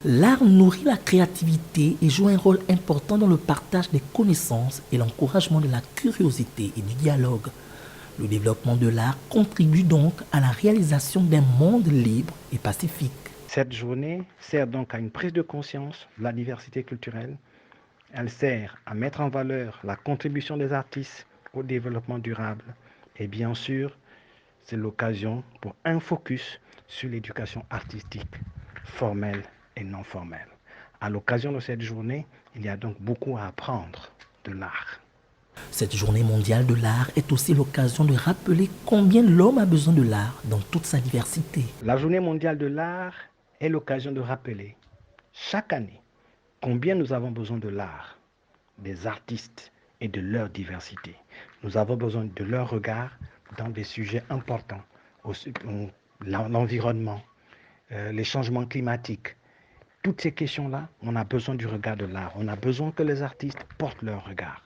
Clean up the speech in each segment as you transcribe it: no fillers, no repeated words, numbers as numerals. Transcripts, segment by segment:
L'art nourrit la créativité et joue un rôle important dans le partage des connaissances et l'encouragement de la curiosité et du dialogue. Le développement de l'art contribue donc à la réalisation d'un monde libre et pacifique. Cette journée sert donc à une prise de conscience de la diversité culturelle. Elle sert à mettre en valeur la contribution des artistes au développement durable. Et bien sûr, c'est l'occasion pour un focus sur l'éducation artistique, formelle et non formelle. À l'occasion de cette journée, il y a donc beaucoup à apprendre de l'art. Cette journée mondiale de l'art est aussi l'occasion de rappeler combien l'homme a besoin de l'art dans toute sa diversité. La journée mondiale de l'art est l'occasion de rappeler chaque année combien nous avons besoin de l'art, des artistes et de leur diversité. Nous avons besoin de leur regard dans des sujets importants, l'environnement, les changements climatiques. Toutes ces questions-là, on a besoin du regard de l'art. On a besoin que les artistes portent leur regard.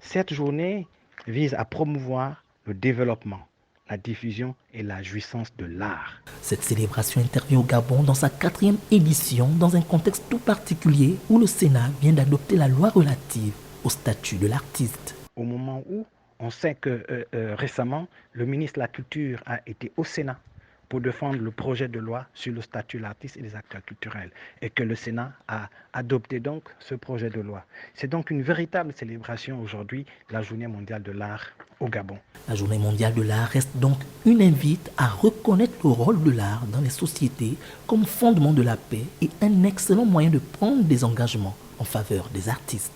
Cette journée vise à promouvoir le développement, la diffusion et la jouissance de l'art. Cette célébration intervient au Gabon dans sa 4e édition dans un contexte tout particulier où le Sénat vient d'adopter la loi relative au statut de l'artiste. Au moment où on sait que récemment, le ministre de la Culture a été au Sénat pour défendre le projet de loi sur le statut de l'artiste et des acteurs culturels et que le Sénat a adopté donc ce projet de loi. C'est donc une véritable célébration aujourd'hui, la Journée mondiale de l'art au Gabon. La Journée mondiale de l'art reste donc une invite à reconnaître le rôle de l'art dans les sociétés comme fondement de la paix et un excellent moyen de prendre des engagements en faveur des artistes.